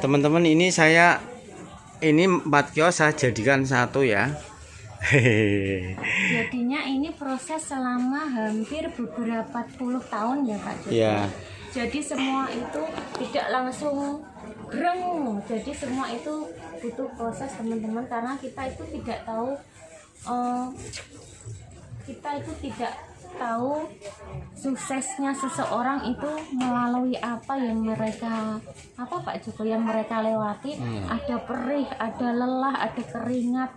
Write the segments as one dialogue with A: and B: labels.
A: Teman-teman, ini 4 kios saya jadikan satu ya.
B: Jadinya ini proses selama hampir beberapa puluh tahun ya Pak Joko.
A: Ya.
B: Jadi semua itu tidak langsung breng. Jadi semua itu butuh proses teman-teman, karena kita itu tidak tahu suksesnya seseorang itu melalui apa yang mereka Pak Joko yang mereka lewati. Ada perih, ada lelah, ada keringat,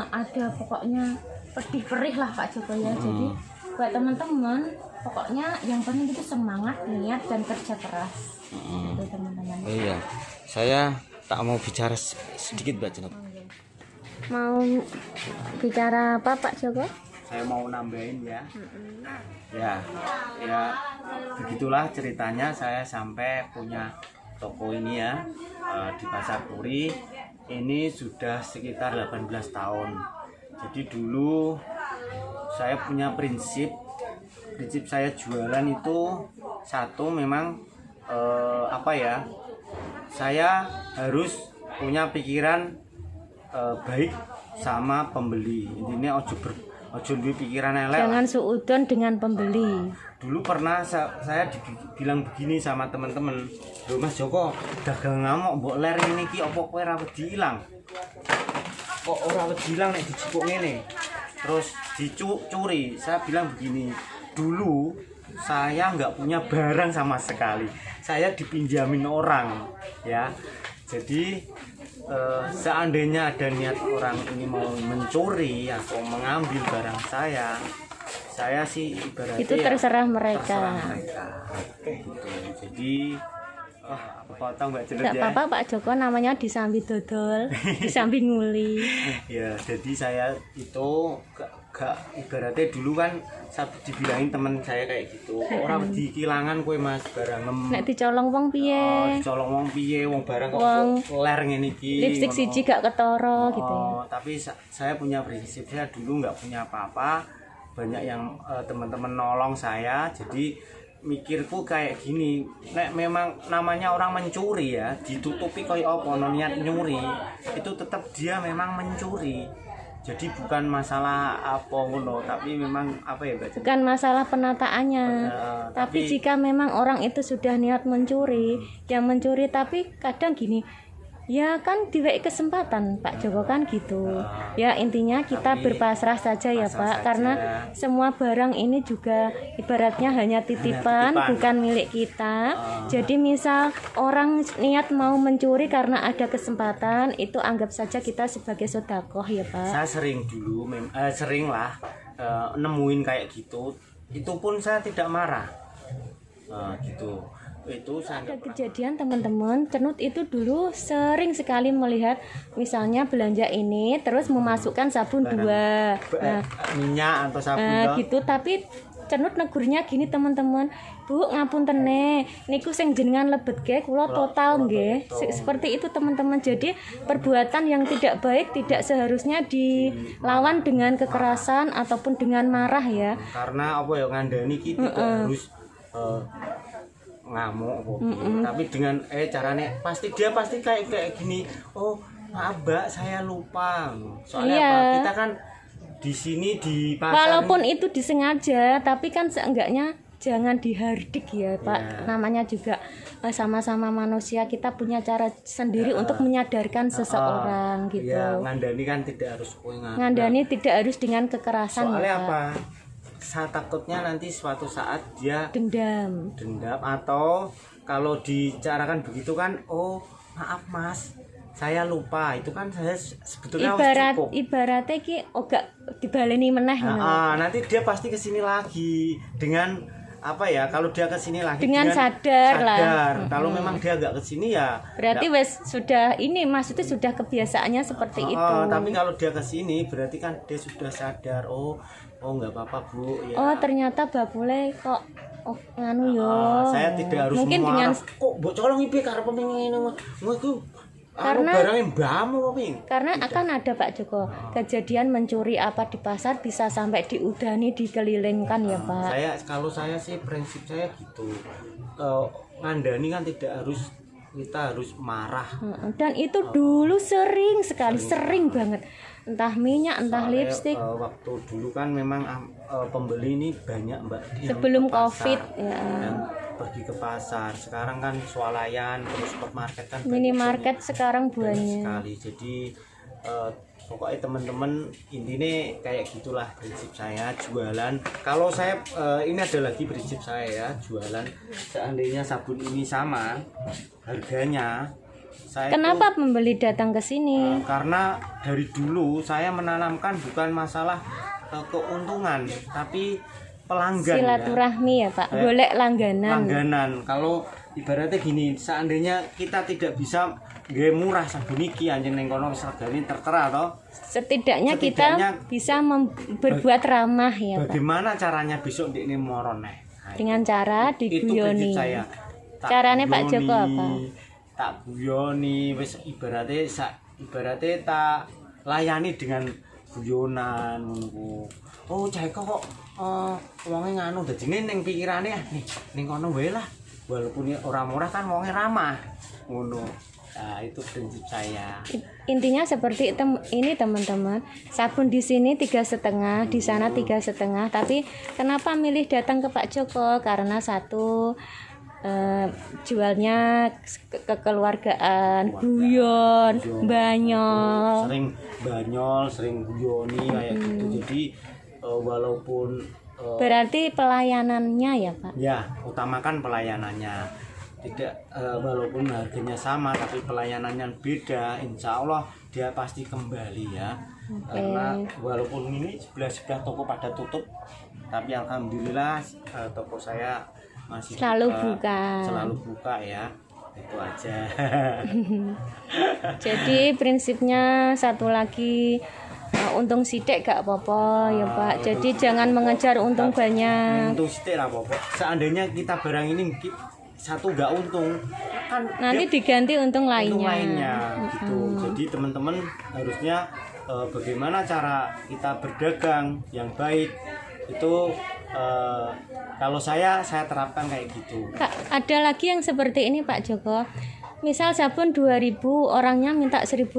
B: ada pokoknya pedih perih lah Pak Joko ya. Jadi buat teman-teman, pokoknya yang penting itu semangat, niat, dan kerja keras. Itu teman-teman.
A: Oh iya, saya tak mau bicara sedikit Mbak Jenot.
B: Mau bicara apa Pak Joko?
A: Saya mau nambahin ya. Ya begitulah ceritanya saya sampai punya toko ini ya, di Pasar Turi. Ini sudah sekitar 18 tahun. Jadi dulu saya punya prinsip saya jualan itu satu, memang saya harus punya pikiran baik sama pembeli. Intinya ojo duwe pikiran elek.
B: Jangan suudon dengan pembeli.
A: Dulu pernah saya dibilang begini sama teman-teman, "Loh Mas Joko, dagang ngamuk mbok ler ngene iki opo kowe ora wedi ilang? Kok ora wedi ilang nek dijipuk ngene? Terus dicuri." Saya bilang begini, dulu saya nggak punya barang sama sekali. Saya dipinjamin orang ya. Jadi seandainya ada niat orang ini mau mencuri atau mengambil barang saya sih ibaratnya
B: Itu terserah mereka.
A: Gitu. Jadi potong Mbak Jenot
B: Tidak
A: ya.
B: apa-apa Pak Joko, namanya disambi dodol, disambi nguli.
A: Ya, jadi saya itu gak ibaratnya dulu kan saya dibilangin temen saya kayak gitu, orang di kilangan kue Mas barang
B: Nek dicolong wong piye?
A: dicolong wong piye, wong barang kok
B: Wong
A: ler ngene iki.
B: Lipstik siji gak ketara gitu ya.
A: Tapi saya punya prinsip, saya dulu nggak punya apa-apa, banyak yang teman-teman nolong saya. Jadi mikirku kayak gini, nek memang namanya orang mencuri ya, ditutupi koyo apa niat nyuri, itu tetap dia memang mencuri. Jadi bukan masalah apa ngono, tapi memang apa ya Mbak?
B: Bukan masalah penataannya. Tapi jika memang orang itu sudah niat mencuri, yang mencuri, tapi kadang gini, ya kan diwai kesempatan Pak Joko kan gitu. Ya intinya kita berpasrah saja ya Pak, karena semua barang ini juga ibaratnya hanya titipan, bukan milik kita. Jadi misal orang niat mau mencuri karena ada kesempatan, itu anggap saja kita sebagai sedekah ya Pak.
A: Saya sering dulu sering lah nemuin kayak gitu, itu pun saya tidak marah. Gitu. Itu
B: ada kejadian teman-teman, Cenut itu dulu sering sekali melihat misalnya belanja ini terus memasukkan sabun dua,
A: minyak atau sabun
B: gitu, tapi Cenut negurnya gini teman-teman, "Bu ngapunten niku sing jenengan lebetke kula total nggih." Seperti itu teman-teman. Jadi perbuatan yang tidak baik tidak seharusnya dilawan dengan kekerasan ataupun dengan marah ya.
A: Karena apa ya, ngandani kita harus ngamuk tapi dengan caranya pasti kayak gini, "Oh maaf Mbak, saya lupa." Soalnya apa, kita kan di sini di pasar,
B: walaupun itu disengaja, tapi kan seenggaknya jangan dihardik ya Pak. Namanya juga sama-sama manusia, kita punya cara sendiri untuk menyadarkan seseorang gitu.
A: Ya, ngandani kan tidak harus
B: ngandani tidak harus dengan kekerasan.
A: Soalnya
B: ya,
A: apa, saya takutnya nanti suatu saat dia
B: dendam
A: atau kalau dicarakan begitu kan, "Oh maaf Mas, saya lupa." Itu kan saya sebetulnya
B: ibaratnya ki gak dibaleni meneh.
A: Nanti dia pasti kesini lagi dengan apa ya, kalau dia kesini lagi
B: dengan sadar lah.
A: Kalau memang dia nggak kesini ya
B: berarti wes sudah ini Mas, itu sudah kebiasaannya seperti itu.
A: Tapi kalau dia kesini berarti kan dia sudah sadar, oh nggak apa-apa Bu ya.
B: Oh ternyata bakule kok nganu yo.
A: Saya tidak harus
B: mungkin dengan
A: kok mbok colong iki karep ngene ngono. Karena
B: akan ada Pak Joko kejadian mencuri apa di pasar bisa sampai diudani, dikelilingkan ya Pak.
A: Kalau saya sih prinsip saya gitu, ngandani kan tidak harus kita harus marah.
B: Dan itu dulu sering sekali, sering banget. Entah minyak, entah
A: Soalnya,
B: lipstik.
A: waktu dulu kan memang pembeli ini banyak Mbak yang
B: Sebelum
A: ke pasar,
B: Covid ya.
A: yang pergi ke pasar. Sekarang kan swalayan, terus supermarket kan
B: Minimarket
A: banyak
B: sekarang banyak.
A: sekali. Jadi pokoknya teman-teman intinya kayak gitulah prinsip saya jualan. Kalau saya ini ada lagi prinsip saya ya, jualan seandainya sabun ini sama harganya, saya
B: Kenapa pembeli datang ke sini?
A: karena dari dulu saya menanamkan bukan masalah keuntungan tapi pelanggan
B: Silaturahmi ya Pak, golek langganan.
A: langganan. Kalau ibaratnya gini, seandainya kita tidak bisa nggak murah sabun iki anjing ning kono wis regane tertera toh.
B: Setidaknya
A: Setidaknya
B: kita bisa berbuat ramah ya Pak.
A: Bagaimana caranya besok ndekne moro neh?
B: Dengan cara
A: Itu
B: diguyoni.
A: prinsip saya. Tak
B: Caranya Pak
A: guyoni,
B: Joko apa?
A: Tak guyoni wis ibaratnya tak layani dengan guyonan ngono. Oh, cah kok wonge nganu dadi ning pikirane ning kono wae lah. Walaupun ora murah kan wonge ramah. Ngono. Nah, itu prinsip saya.
B: Intinya seperti ini teman-teman. Sabun di sini 3,5, di sana 3,5. Tapi kenapa milih datang ke Pak Joko? Karena satu jualnya kekeluargaan, guyon, banyol.
A: Sering banyol, sering guyoni kayak gitu. Jadi walaupun
B: Berarti pelayanannya ya Pak?
A: ya utamakan pelayanannya. Tidak walaupun harganya sama tapi pelayanannya beda, insya Allah dia pasti kembali ya. Karena walaupun ini sebelah toko pada tutup, tapi alhamdulillah toko saya masih
B: Selalu buka.
A: Selalu buka ya. Itu aja.
B: Jadi prinsipnya satu lagi, untung sidik gak apa-apa ya Pak. Jadi jangan mengejar untung banyak.
A: Untung sidik lah Bapak. Seandainya kita barang ini satu nggak untung kan
B: Nanti diganti untung lainnya.
A: gitu. Jadi teman-teman harusnya bagaimana cara kita berdagang yang baik itu kalau saya terapkan kayak gitu.
B: Kak, ada lagi yang seperti ini Pak Joko. Misal sabun 2.000, orangnya minta 1.500.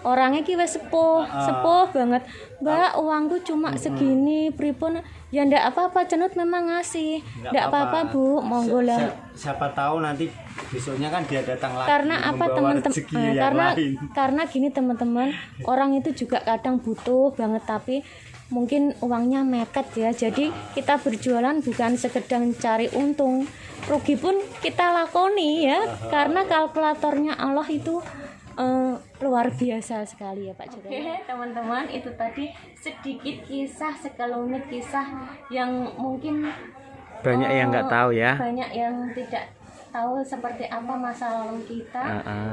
B: Orangnya ki wis sepuh banget. Mbak, uangku cuma segini, pripun? Ya ndak apa-apa, Cenut memang ngasih. Ndak apa-apa, Bu, monggo lah.
A: Siapa tahu nanti besoknya kan dia datang lagi.
B: Karena apa teman-teman? Karena gini teman-teman, orang itu juga kadang butuh banget tapi mungkin uangnya mepet ya. Jadi kita berjualan bukan sekedar cari untung, rugi pun kita lakoni ya. Karena kalkulatornya Allah itu luar biasa sekali ya Pak Joko. Oke teman-teman, itu tadi sedikit kisah, sekelumit kisah yang mungkin
A: banyak yang nggak tahu ya.
B: Banyak yang tidak tahu seperti apa masa lalu kita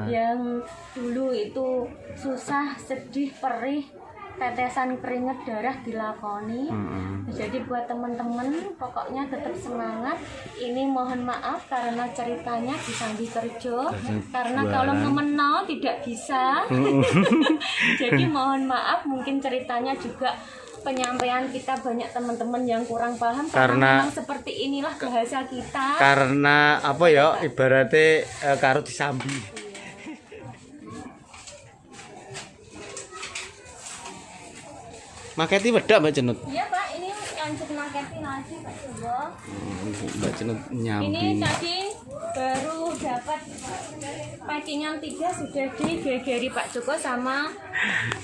B: yang dulu itu susah, sedih, perih, tetesan keringat darah dilakoni. Jadi buat teman-teman pokoknya tetap semangat. Ini mohon maaf karena ceritanya disambi kerja, karena kalau ngemenau tidak bisa. Jadi mohon maaf, mungkin ceritanya juga penyampaian kita banyak teman-teman yang kurang paham karena memang seperti inilah bahasa kita.
A: Karena apa ya, ibaratnya karo disambi. Maketi wedak Mbak Cenut.
B: Iya Pak, ini lanjut marketing lagi Pak Joko.
A: Mbak Cenut nyambi.
B: Ini tadi baru dapat packingan 3 sudah digegeri Pak Joko sama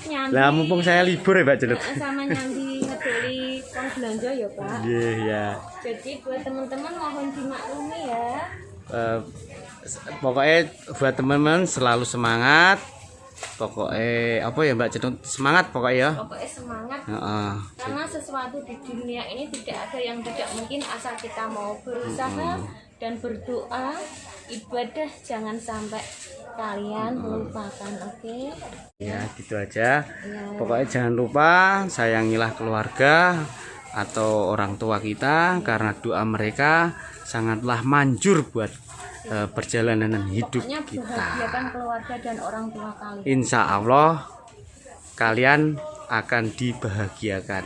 B: nyambi.
A: Lah mumpung saya libur ya Mbak Cenut.
B: Sama nyambi ngedoli uang belanja ya Pak.
A: Iya ya.
B: Jadi buat teman-teman mohon dimaklumi ya.
A: Pokoknya buat teman-teman selalu semangat. Pokoknya apa ya Mbak Cenut, semangat pokoknya ya.
B: Pokoknya semangat.
A: Karena
B: sesuatu di dunia ini tidak ada yang tidak mungkin asal kita mau berusaha dan berdoa, ibadah jangan sampai kalian melupakan, oke?
A: Ya gitu aja. Pokoknya jangan lupa sayangilah keluarga atau orang tua kita karena doa mereka sangatlah manjur buat perjalanan hidup kita.
B: Bahagiakan keluarga dan orang tua kalian.
A: Insya Allah kalian akan dibahagiakan.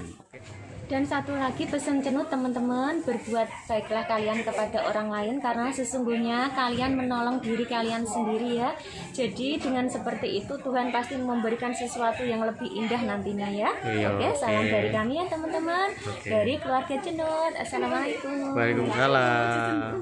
B: Dan satu lagi pesan cenut teman-teman, berbuat baiklah kalian kepada orang lain karena sesungguhnya kalian menolong diri kalian sendiri ya. Jadi dengan seperti itu Tuhan pasti memberikan sesuatu yang lebih indah nantinya ya. Oke, salam dari kami ya teman-teman. Dari keluarga Cenut. Assalamualaikum.
A: Waalaikumsalam.